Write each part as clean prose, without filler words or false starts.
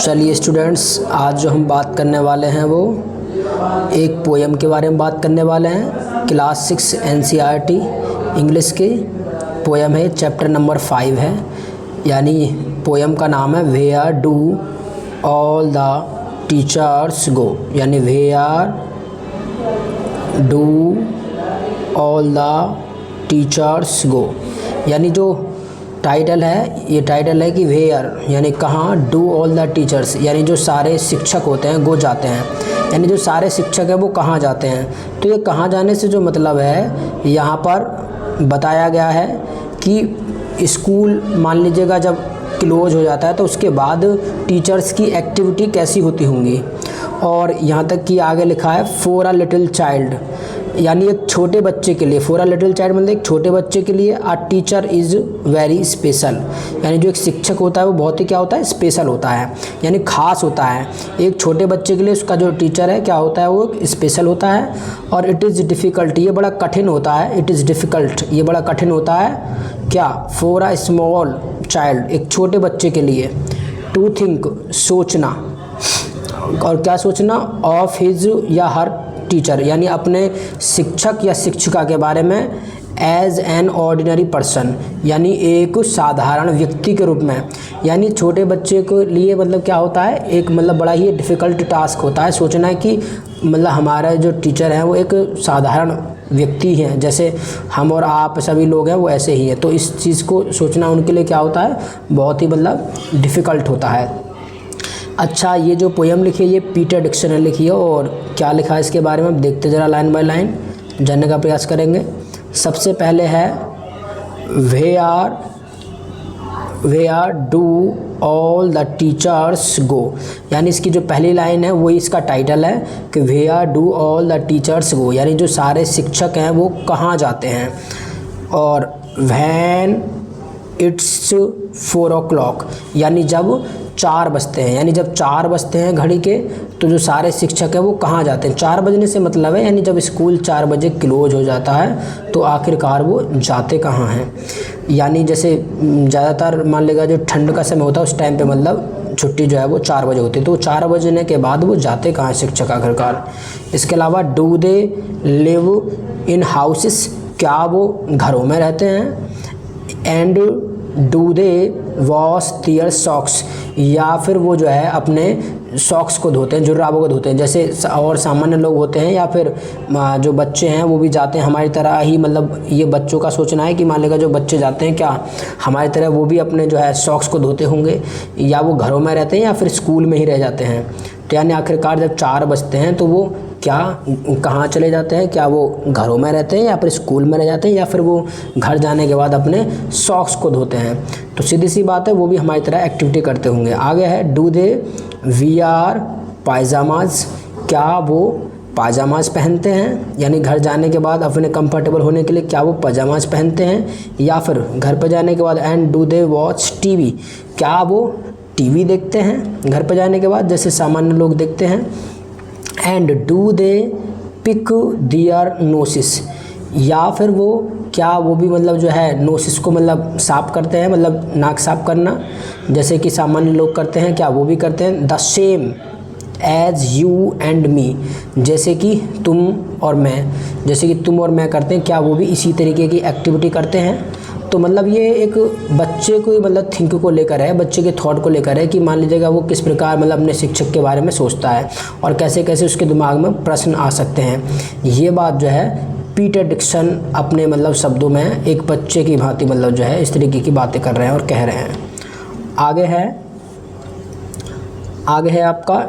चलिए स्टूडेंट्स, आज जो हम बात करने वाले हैं वो एक पोएम के बारे में बात करने वाले हैं। क्लास 6 NCERT इंग्लिश की पोएम है, चैप्टर नंबर 5 है। यानी पोएम का नाम है where do all the teachers go. यानी where do all the teachers go. यानी जो टाइटल है, ये टाइटल है कि वेयर यानी कहाँ, डू ऑल द टीचर्स यानी जो सारे शिक्षक होते हैं वो जाते हैं, यानी जो सारे शिक्षक हैं वो कहाँ जाते हैं। तो ये कहाँ जाने से जो मतलब है यहाँ पर बताया गया है कि स्कूल मान लीजिएगा जब क्लोज हो जाता है तो उसके बाद टीचर्स की एक्टिविटी कैसी होती होंगी। और यहाँ तक कि आगे लिखा है फॉर अ लिटिल चाइल्ड, यानी एक छोटे बच्चे के लिए, फॉर अ लिटिल चाइल्ड मतलब एक छोटे बच्चे के लिए a teacher is very special. यानी जो एक शिक्षक होता है वो बहुत ही क्या होता है, स्पेशल होता है, यानी खास होता है। एक छोटे बच्चे के लिए उसका जो टीचर है क्या होता है, वो स्पेशल होता है। और इट इज़ डिफ़िकल्ट, ये बड़ा कठिन होता है। इट इज़ डिफ़िकल्ट, ये बड़ा कठिन होता है क्या, फॉर अ स्मॉल चाइल्ड एक छोटे बच्चे के लिए, टू थिंक सोचना, और क्या सोचना, ऑफ हिज या हर टीचर यानी अपने शिक्षक या शिक्षिका के बारे में, एज एन ऑर्डिनरी पर्सन यानी एक साधारण व्यक्ति के रूप में। यानी छोटे बच्चे के लिए मतलब क्या होता है, एक मतलब बड़ा ही डिफ़िकल्ट टास्क होता है सोचना है कि मतलब हमारा जो टीचर है वो एक साधारण व्यक्ति हैं, जैसे हम और आप सभी लोग हैं वो ऐसे ही हैं। तो इस चीज़ को सोचना उनके लिए क्या होता है, बहुत ही मतलब डिफ़िकल्ट होता है। अच्छा, ये जो पोएम लिखी है ये पीटर डिक्सन ने लिखी है। और क्या लिखा है इसके बारे में अब देखते ज़रा लाइन बाय लाइन जानने का प्रयास करेंगे। सबसे पहले है where do all the teachers go. यानी इसकी जो पहली लाइन है वही इसका टाइटल है कि where do all the teachers go, यानी जो सारे शिक्षक हैं वो कहाँ जाते हैं। और व्हेन इट्स 4 o'clock यानी जब 4 बजते हैं, यानी जब 4 बजते हैं घड़ी के तो जो सारे शिक्षक हैं वो कहाँ जाते हैं। 4 बजने से मतलब है यानी जब स्कूल 4 बजे क्लोज हो जाता है तो आखिरकार वो जाते कहाँ हैं। यानी जैसे ज़्यादातर मान लेगा जो ठंड का समय होता है उस टाइम पे मतलब छुट्टी जो है वो 4 बजे होती है, तो 4 बजने के बाद वो जाते कहाँ हैं शिक्षक आखिरकार। इसके अलावा do they live in houses, क्या वो घरों में रहते हैं। And do they wash their socks, या फिर वो जो है अपने सॉक्स को धोते हैं, जुर्राबों को धोते हैं, जैसे और सामान्य लोग होते हैं या फिर जो बच्चे हैं वो भी जाते हैं हमारी तरह ही। मतलब ये बच्चों का सोचना है कि मान लेगा जो बच्चे जाते हैं क्या हमारी तरह वो भी अपने जो है सॉक्स को धोते होंगे, या वो घरों में रहते हैं या फिर स्कूल में ही रह जाते हैं। तो यानी आखिरकार जब 4 बजते हैं तो वो क्या कहाँ चले जाते हैं, क्या वो घरों में रहते हैं या फिर स्कूल में रह जाते हैं या फिर वो घर जाने के बाद अपने सॉक्स को धोते हैं। तो सीधी सी बात है वो भी हमारी तरह एक्टिविटी करते होंगे। आगे है डू दे वियर पायजामाज, क्या वो पायजामाज पहनते हैं, यानी घर जाने के बाद अपने कंफर्टेबल होने के लिए क्या वो पायजामाज पहनते हैं। या फिर घर पर जाने के बाद and do they watch TV, क्या वो टीवी देखते हैं घर पर जाने के बाद जैसे सामान्य लोग देखते हैं। एंड डू दे पिक दियर नोसिस, या फिर वो क्या वो भी मतलब जो है नोसिस को मतलब साफ़ करते हैं, मतलब नाक साफ़ करना जैसे कि सामान्य लोग करते हैं, क्या वो भी करते हैं। The same as you and me, जैसे कि तुम और मैं, जैसे कि तुम और मैं करते हैं, क्या वो भी इसी तरीके की एक्टिविटी करते हैं। तो मतलब ये एक बच्चे को मतलब थिंक को लेकर है, बच्चे के थॉट को लेकर है कि मान लीजिएगा वो किस प्रकार मतलब अपने शिक्षक के बारे में सोचता है और कैसे कैसे उसके दिमाग में प्रश्न आ सकते हैं। ये बात जो है पीटर डिक्सन अपने मतलब शब्दों में एक बच्चे की भांति मतलब जो है इस तरीके की बातें कर रहे हैं और कह रहे हैं। आगे है आपका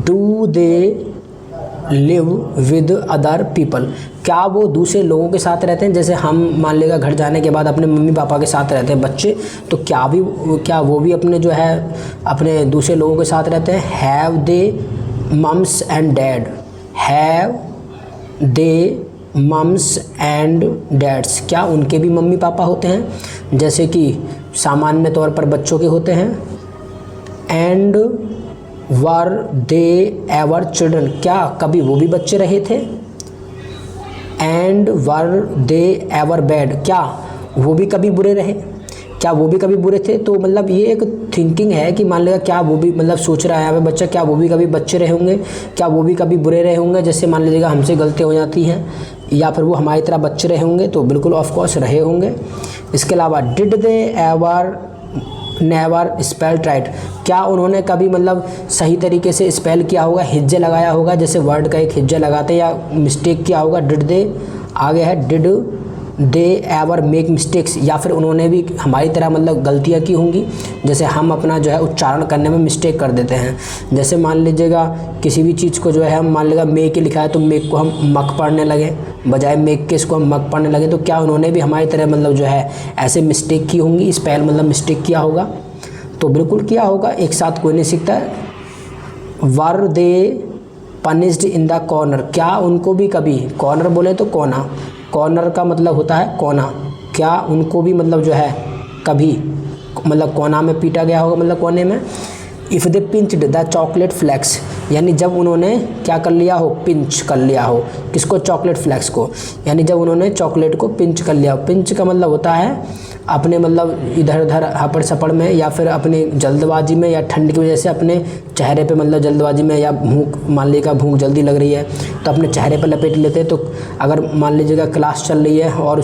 do they live with other people, क्या वो दूसरे लोगों के साथ रहते हैं। जैसे हम मान लेगा घर जाने के बाद अपने मम्मी पापा के साथ रहते हैं बच्चे, तो क्या वो भी अपने जो है अपने दूसरे लोगों के साथ रहते हैं। Have they mums and dad, have they mums and dads, क्या उनके भी मम्मी पापा होते हैं जैसे कि सामान्य तौर पर बच्चों के होते हैं। And were they ever children, क्या कभी वो भी बच्चे रहे थे। And were they ever bad, क्या वो भी कभी बुरे रहे। क्या वो भी कभी बुरे थे। तो मतलब ये एक थिंकिंग है कि मान लेगा क्या वो भी मतलब सोच रहा है यहाँ पे बच्चा, क्या वो भी कभी बच्चे रहे होंगे, क्या वो भी कभी बुरे रहे होंगे, जैसे मान लीजिएगा हमसे गलतियाँ हो जाती हैं, या फिर वो हमारी तरह बच्चे रहे होंगे। तो बिल्कुल ऑफ कोर्स रहे होंगे। इसके अलावा did they ever never spelled right, क्या उन्होंने कभी मतलब सही तरीके से स्पेल किया होगा, हिज्जे लगाया होगा, जैसे वर्ड का एक हिज्जा लगाते हैं, या मिस्टेक किया होगा। डिड दे आगे है did they ever make mistakes, या फिर उन्होंने भी हमारी तरह मतलब गलतियाँ की होंगी, जैसे हम अपना जो है उच्चारण करने में मिस्टेक कर देते हैं। जैसे मान लीजिएगा किसी भी चीज़ को जो है हम मान लीजिएगा मेक के लिखा है तो मेक को हम मक पढ़ने लगे, बजाय मेक के इसको हम मक पढ़ने लगे। तो क्या उन्होंने भी हमारी तरह मतलब जो है ऐसे मिस्टेक की होंगी, स्पेल मतलब मिस्टेक किया होगा। तो बिल्कुल किया होगा, एक साथ कोई नहीं सीखता है। वर दे पनिश्ड इन द कॉर्नर, क्या उनको भी कभी, कॉर्नर बोले तो कोना, कॉर्नर का मतलब होता है कोना, क्या उनको भी मतलब जो है कभी मतलब कोना में पीटा गया होगा, मतलब कोने में। If they pinched the chocolate flakes, यानी जब उन्होंने क्या कर लिया हो, पिंच कर लिया हो, किसको, चॉकलेट फ्लेक्स को, यानी जब उन्होंने चॉकलेट को पिंच कर लिया हो। पिंच का मतलब होता है अपने मतलब इधर उधर हपड़ सपड़ में, या फिर अपने जल्दबाजी में, या ठंड की वजह से अपने चेहरे पे मतलब जल्दबाजी में, या भूख मान लीजिएगा भूख जल्दी लग रही है तो अपने चेहरे पे लपेट लेते हैं। तो अगर मान लीजिएगा क्लास चल रही है और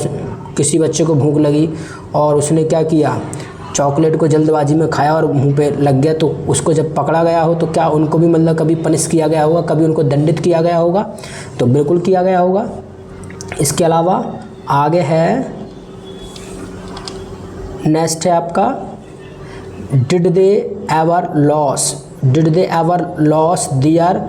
किसी बच्चे को भूख लगी और उसने क्या किया, चॉकलेट को जल्दबाजी में खाया और मुंह पे लग गया, तो उसको जब पकड़ा गया हो तो क्या उनको भी मतलब कभी पनिश किया गया होगा, कभी उनको दंडित किया गया होगा। तो बिल्कुल किया गया होगा। इसके अलावा आगे है, नेक्स्ट है आपका did they ever lose, did they ever lose their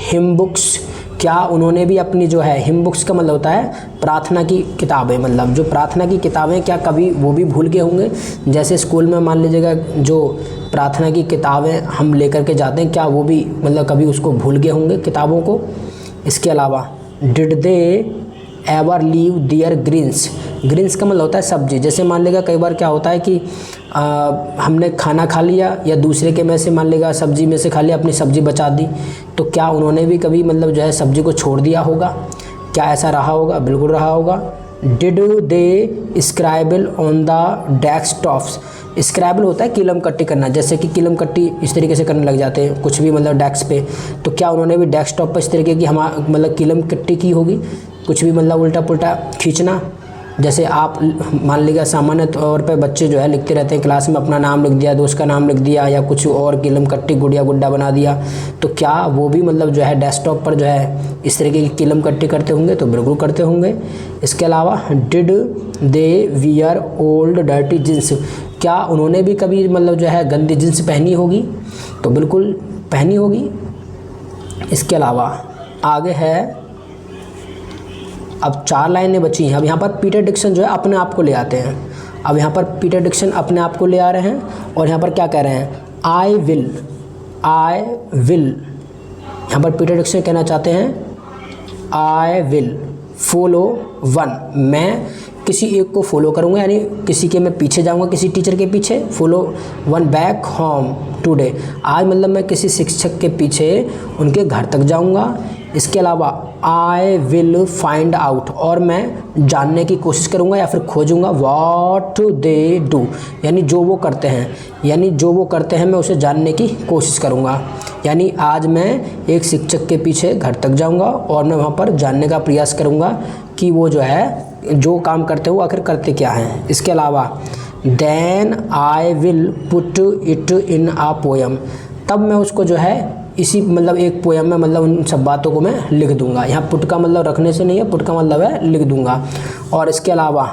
hymn books, क्या उन्होंने भी अपनी जो है हिम बुक्स का मतलब होता है प्रार्थना की किताबें, मतलब जो प्रार्थना की किताबें, क्या कभी वो भी भूल गए होंगे। जैसे स्कूल में मान लीजिएगा जो प्रार्थना की किताबें हम लेकर के जाते हैं, क्या वो भी मतलब कभी उसको भूल गए होंगे किताबों को। इसके अलावा did they ever leave their greens, greens का मतलब होता है सब्जी। जैसे मान लीजिएगा कई बार क्या होता है कि हमने खाना खा लिया या दूसरे के में से मान लीजिएगा सब्जी में से खा लिया, अपनी सब्जी बचा दी, तो क्या उन्होंने भी कभी मतलब जो है सब्जी को छोड़ दिया होगा, क्या ऐसा रहा होगा, बिल्कुल रहा होगा। Did they scribble on the desktops, scrabble होता है किलम कट्टी करना, जैसे कि किलम कट्टी इस तरीके से करने लग जाते हैं कुछ भी मतलब डेस्क पे, तो क्या उन्होंने भी डेस्कटॉप पर इस तरीके की मतलब किलम कट्टी की होगी, कुछ भी मतलब उल्टा पुल्टा खींचना। जैसे आप मान लीजिए सामान्य तौर पे बच्चे जो है लिखते रहते हैं क्लास में, अपना नाम लिख दिया, दोस्त का नाम लिख दिया, या कुछ और किलम कट्टी गुड़िया गुड्डा बना दिया, तो क्या वो भी मतलब जो है डेस्कटॉप पर जो है इस तरीके की किलम कट्टी करते होंगे, तो बिल्कुल करते होंगे। इसके अलावा did they wear old dirty jeans, क्या उन्होंने भी कभी मतलब जो है गंदी जींस पहनी होगी, तो बिल्कुल पहनी होगी। इसके अलावा आगे है, अब 4 लाइनें बची हैं। अब यहाँ पर पीटर डिक्सन जो है अपने आप को ले आते हैं। अब यहाँ पर पीटर डिक्सन अपने आप को ले आ रहे हैं और यहाँ पर क्या कह रहे हैं, आई विल, यहाँ पर पीटर डिक्सन कहना चाहते हैं आई विल फॉलो वन, मैं किसी एक को फॉलो करूँगा, यानी किसी के मैं पीछे जाऊँगा, किसी टीचर के पीछे। Follow one back home today, आज मतलब मैं किसी शिक्षक के पीछे उनके घर तक जाऊँगा। इसके अलावा आई विल फाइंड आउट, और मैं जानने की कोशिश करूँगा या फिर खोजूँगा व्हाट दे डू, यानी जो वो करते हैं, यानी जो वो करते हैं मैं उसे जानने की कोशिश करूँगा। यानी आज मैं एक शिक्षक के पीछे घर तक जाऊँगा और मैं वहाँ पर जानने का प्रयास करूँगा कि वो जो है जो काम करते हैं वो आखिर करते क्या हैं। इसके अलावा then I will put it in a poem, तब मैं उसको जो है इसी मतलब एक पोएम में मतलब उन सब बातों को मैं लिख दूंगा। यहाँ पुट का मतलब रखने से नहीं है, पुट का मतलब है लिख दूंगा। और इसके अलावा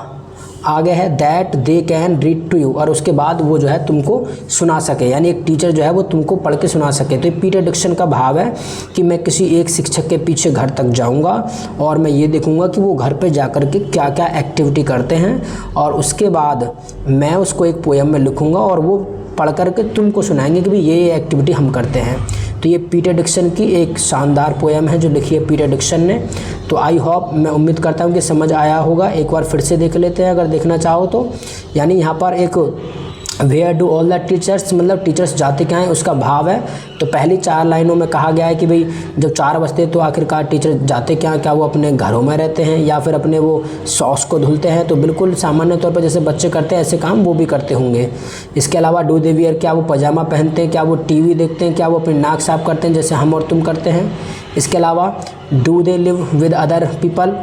आगे है that they can read to you, और उसके बाद वो जो है तुमको सुना सके, यानी एक टीचर जो है वो तुमको पढ़ के सुना सके। तो ये पीटर डिक्सन का भाव है कि मैं किसी एक शिक्षक के पीछे घर तक जाऊंगा और मैं ये देखूंगा कि वो घर पे जाकर के क्या क्या एक्टिविटी करते हैं, और उसके बाद मैं उसको एक पोएम में लिखूंगा और वो पढ़ करके तुमको सुनाएंगे कि भाई ये एक्टिविटी हम करते हैं। तो ये पीटर डिक्सन की एक शानदार पोएम है जो लिखी है पीटर डिक्सन ने। तो आई होप, मैं उम्मीद करता हूँ कि समझ आया होगा। एक बार फिर से देख लेते हैं अगर देखना चाहो तो। यानी यहाँ पर एक where do all the teachers, मतलब टीचर्स जाते क्या हैं उसका भाव है। तो पहली 4 लाइनों में कहा गया है कि भाई जब 4 बजते तो आखिरकार टीचर जाते क्या, क्या वो अपने घरों में रहते हैं या फिर अपने वो सॉक्स को धुलते हैं। तो बिल्कुल सामान्य तौर पर जैसे बच्चे करते हैं ऐसे काम वो भी करते होंगे। इसके अलावा डू दे वियर, क्या वो पजामा पहनते हैं, क्या वो टीवी देखते हैं, क्या वो अपनी नाक साफ करते हैं जैसे हम और तुम करते हैं। इसके अलावा do they live with other people,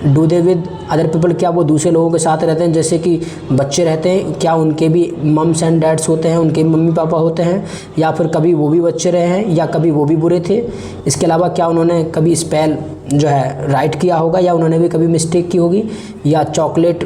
do they with other people, क्या वो दूसरे लोगों के साथ रहते हैं जैसे कि बच्चे रहते हैं, क्या उनके भी मम्स एंड डैड्स होते हैं, उनके मम्मी पापा होते हैं, या फिर कभी वो भी बच्चे रहे हैं या कभी वो भी बुरे थे। इसके अलावा क्या उन्होंने कभी स्पेल जो है राइट किया होगा या उन्होंने भी कभी मिस्टेक की होगी, या चॉकलेट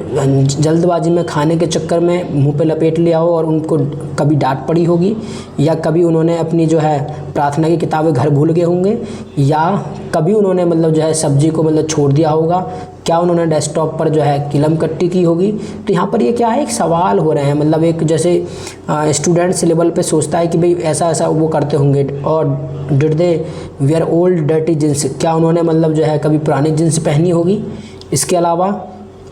जल्दबाजी में खाने के चक्कर में मुंह पे लपेट लिया हो और उनको कभी डांट पड़ी होगी, या कभी उन्होंने अपनी जो है प्रार्थना की किताबें घर भूल गए होंगे, या कभी उन्होंने मतलब जो है सब्जी को मतलब छोड़ दिया होगा, क्या उन्होंने डेस्कटॉप पर जो है किलम कट्टी की होगी। तो यहाँ पर ये क्या है, एक सवाल हो रहे हैं, मतलब एक जैसे स्टूडेंट्स लेवल पे सोचता है कि भाई ऐसा ऐसा वो करते होंगे। और did they wear old dirty jeans, क्या उन्होंने मतलब जो है कभी पुरानी जींस पहनी होगी। इसके अलावा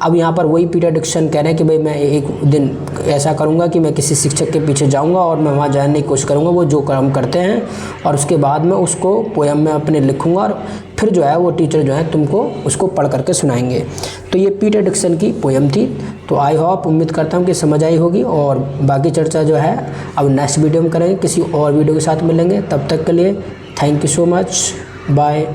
अब यहाँ पर वही पीटर डिक्सन कह रहे हैं कि भाई मैं एक दिन ऐसा करूँगा कि मैं किसी शिक्षक के पीछे जाऊँगा और मैं वहाँ जानने की कोशिश करूँगा वो जो काम करते हैं, और उसके बाद मैं उसको पोएम में अपने लिखूँगा और फिर जो है वो टीचर जो है तुमको उसको पढ़ करके सुनाएंगे। तो ये पीटर डिक्सन की पोएम थी। तो आई होप, उम्मीद करता हूँ कि समझ आई होगी, और बाकी चर्चा जो है अब नेक्स्ट वीडियो में करेंगे, किसी और वीडियो के साथ मिलेंगे। तब तक के लिए thank you so much, bye.